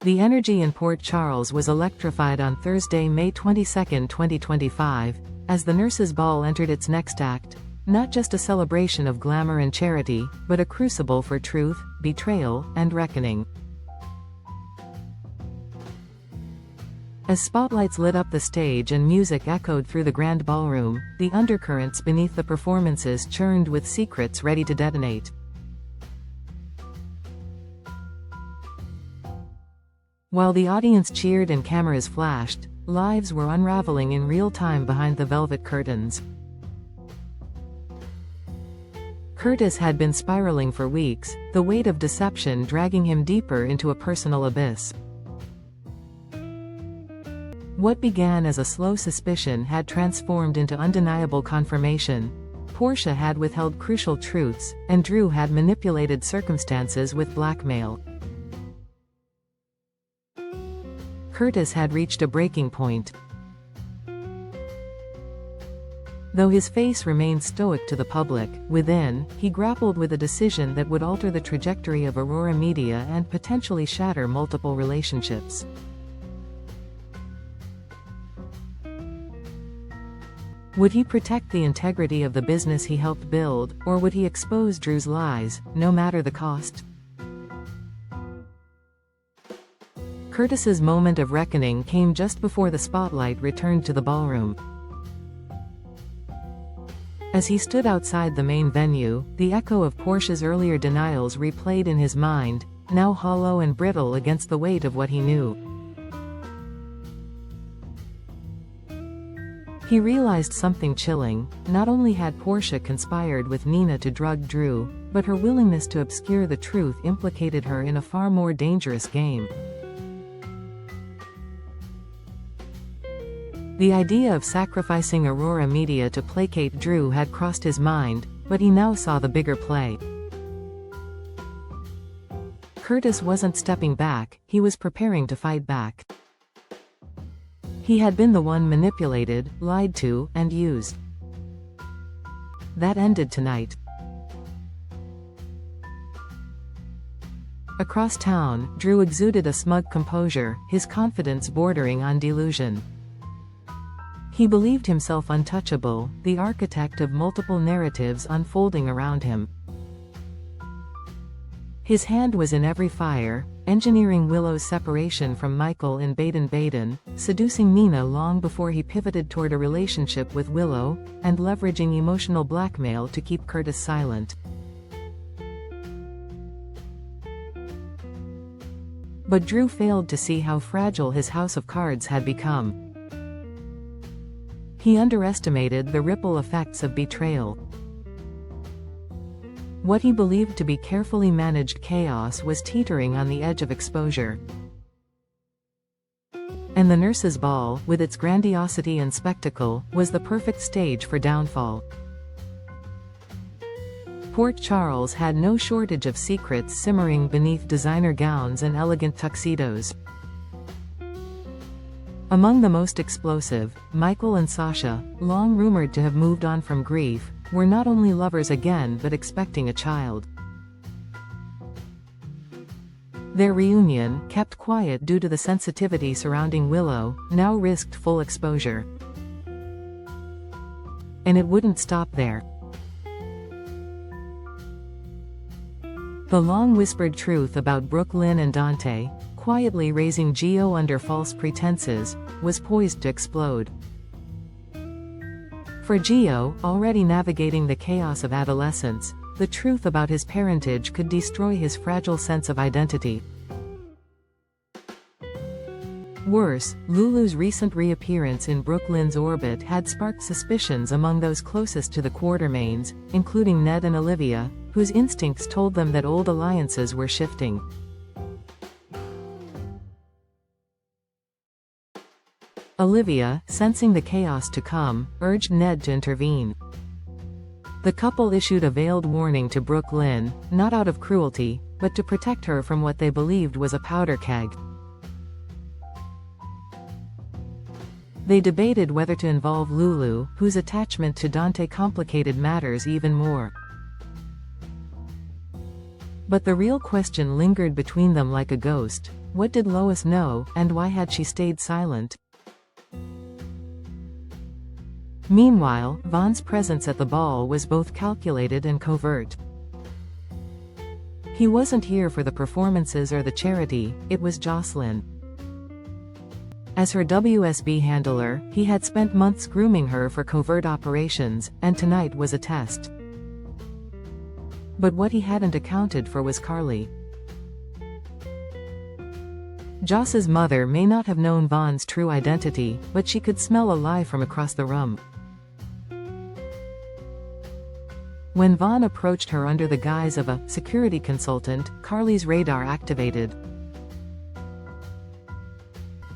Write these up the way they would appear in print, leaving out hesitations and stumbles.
The energy in Port Charles was electrified on Thursday, May 22, 2025, as the Nurses' Ball entered its next act, not just a celebration of glamour and charity, but a crucible for truth, betrayal, and reckoning. As spotlights lit up the stage and music echoed through the grand ballroom, the undercurrents beneath the performances churned with secrets ready to detonate. While the audience cheered and cameras flashed, lives were unraveling in real time behind the velvet curtains. Curtis had been spiraling for weeks, the weight of deception dragging him deeper into a personal abyss. What began as a slow suspicion had transformed into undeniable confirmation. Portia had withheld crucial truths, and Drew had manipulated circumstances with blackmail. Curtis had reached a breaking point. Though his face remained stoic to the public, within, he grappled with a decision that would alter the trajectory of Aurora Media and potentially shatter multiple relationships. Would he protect the integrity of the business he helped build, or would he expose Drew's lies, no matter the cost? Curtis's moment of reckoning came just before the spotlight returned to the ballroom. As he stood outside the main venue, the echo of Portia's earlier denials replayed in his mind, now hollow and brittle against the weight of what he knew. He realized something chilling. Not only had Portia conspired with Nina to drug Drew, but her willingness to obscure the truth implicated her in a far more dangerous game. The idea of sacrificing Aurora Media to placate Drew had crossed his mind, but he now saw the bigger play. Curtis wasn't stepping back, he was preparing to fight back. He had been the one manipulated, lied to, and used. That ended tonight. Across town, Drew exuded a smug composure, his confidence bordering on delusion. He believed himself untouchable, the architect of multiple narratives unfolding around him. His hand was in every fire, engineering Willow's separation from Michael in Baden-Baden, seducing Nina long before he pivoted toward a relationship with Willow, and leveraging emotional blackmail to keep Curtis silent. But Drew failed to see how fragile his house of cards had become. He underestimated the ripple effects of betrayal. What he believed to be carefully managed chaos was teetering on the edge of exposure. And the Nurses' Ball, with its grandiosity and spectacle, was the perfect stage for downfall. Port Charles had no shortage of secrets simmering beneath designer gowns and elegant tuxedos. Among the most explosive, Michael and Sasha, long rumored to have moved on from grief, were not only lovers again but expecting a child. Their reunion, kept quiet due to the sensitivity surrounding Willow, now risked full exposure. And it wouldn't stop there. The long-whispered truth about Brooklyn and Dante, quietly raising Gio under false pretenses, was poised to explode. For Gio, already navigating the chaos of adolescence, the truth about his parentage could destroy his fragile sense of identity. Worse, Lulu's recent reappearance in Brooklyn's orbit had sparked suspicions among those closest to the Quartermaines, including Ned and Olivia, whose instincts told them that old alliances were shifting. Olivia, sensing the chaos to come, urged Ned to intervene. The couple issued a veiled warning to Brooklyn, not out of cruelty, but to protect her from what they believed was a powder keg. They debated whether to involve Lulu, whose attachment to Dante complicated matters even more. But the real question lingered between them like a ghost: What did Lois know, and why had she stayed silent? Meanwhile, Vaughn's presence at the ball was both calculated and covert. He wasn't here for the performances or the charity, it was Jocelyn. As her WSB handler, he had spent months grooming her for covert operations, and tonight was a test. But what he hadn't accounted for was Carly. Joss's mother may not have known Vaughn's true identity, but she could smell a lie from across the room. When Vaughn approached her under the guise of a security consultant, Carly's radar activated.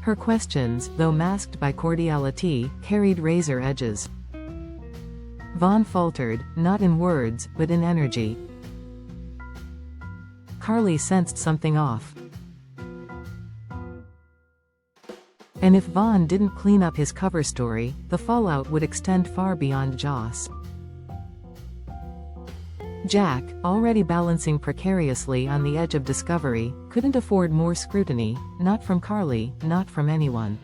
Her questions, though masked by cordiality, carried razor edges. Vaughn faltered, not in words, but in energy. Carly sensed something off. And if Vaughn didn't clean up his cover story, the fallout would extend far beyond Joss. Jack, already balancing precariously on the edge of discovery, couldn't afford more scrutiny, not from Carly, not from anyone.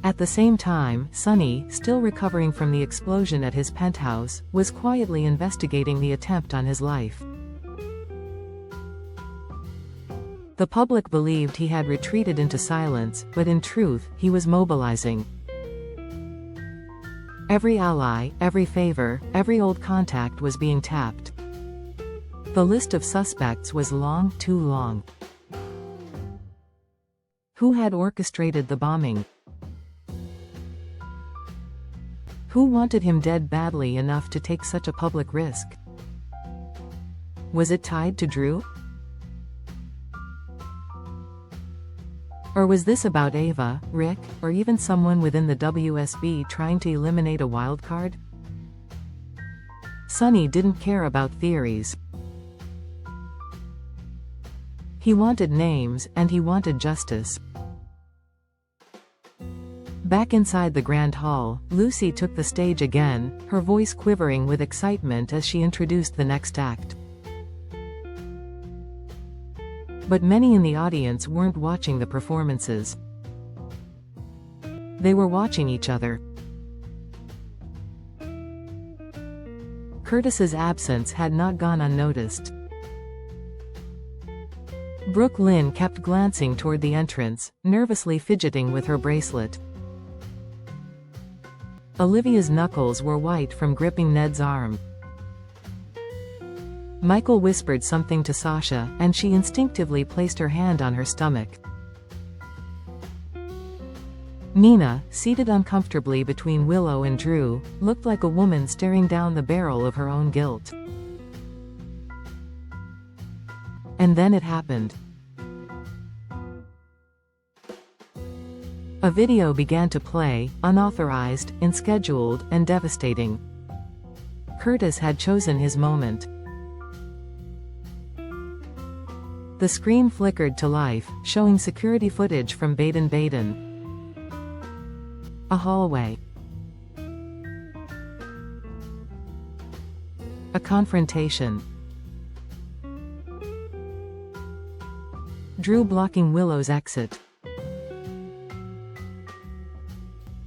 At the same time, Sonny, still recovering from the explosion at his penthouse, was quietly investigating the attempt on his life. The public believed he had retreated into silence, but in truth, he was mobilizing. Every ally, every favor, every old contact was being tapped. The list of suspects was long, too long. Who had orchestrated the bombing? Who wanted him dead badly enough to take such a public risk? Was it tied to Drew? Or was this about Ava, Rick, or even someone within the WSB trying to eliminate a wildcard? Sonny didn't care about theories. He wanted names, and he wanted justice. Back inside the Grand Hall, Lucy took the stage again, her voice quivering with excitement as she introduced the next act. But many in the audience weren't watching the performances. They were watching each other. Curtis's absence had not gone unnoticed. Brooke Lynn kept glancing toward the entrance, nervously fidgeting with her bracelet. Olivia's knuckles were white from gripping Ned's arm. Michael whispered something to Sasha, and she instinctively placed her hand on her stomach. Nina, seated uncomfortably between Willow and Drew, looked like a woman staring down the barrel of her own guilt. And then it happened. A video began to play, unauthorized, unscheduled, and devastating. Curtis had chosen his moment. The screen flickered to life, showing security footage from Baden-Baden. A hallway. A confrontation. Drew blocking Willow's exit.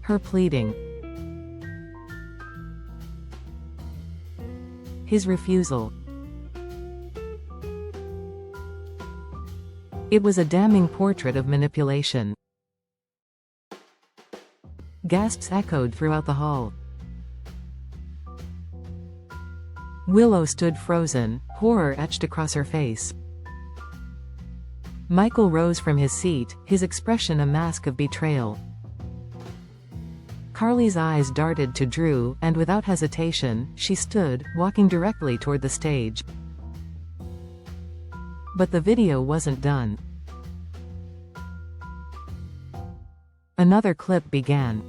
Her pleading. His refusal. It was a damning portrait of manipulation. Gasps echoed throughout the hall. Willow stood frozen, horror etched across her face. Michael rose from his seat, his expression a mask of betrayal. Carly's eyes darted to Drew, and without hesitation, she stood, walking directly toward the stage. But the video wasn't done. Another clip began.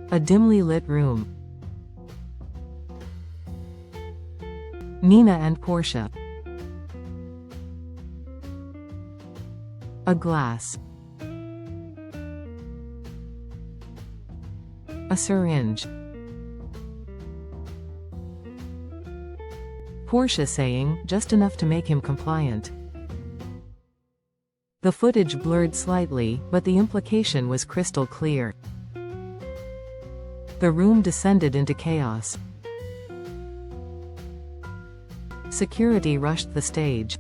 A dimly lit room. Nina and Portia. A glass. A syringe. Portia saying, just enough to make him compliant. The footage blurred slightly, but the implication was crystal clear. The room descended into chaos. Security rushed the stage.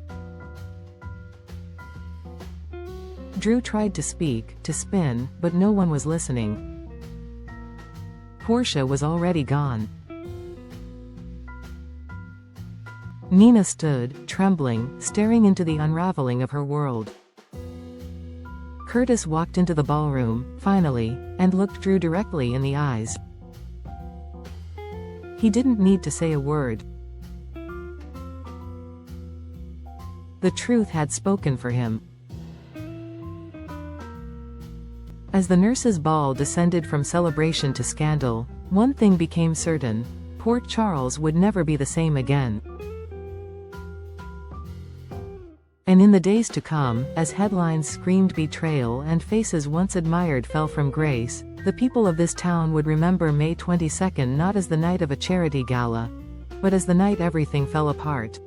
Drew tried to speak, to spin, but no one was listening. Portia was already gone. Nina stood, trembling, staring into the unraveling of her world. Curtis walked into the ballroom, finally, and looked Drew directly in the eyes. He didn't need to say a word. The truth had spoken for him. As the nurses' ball descended from celebration to scandal, one thing became certain: Port Charles would never be the same again. And in the days to come, as headlines screamed betrayal and faces once admired fell from grace, the people of this town would remember May 22 not as the night of a charity gala, but as the night everything fell apart.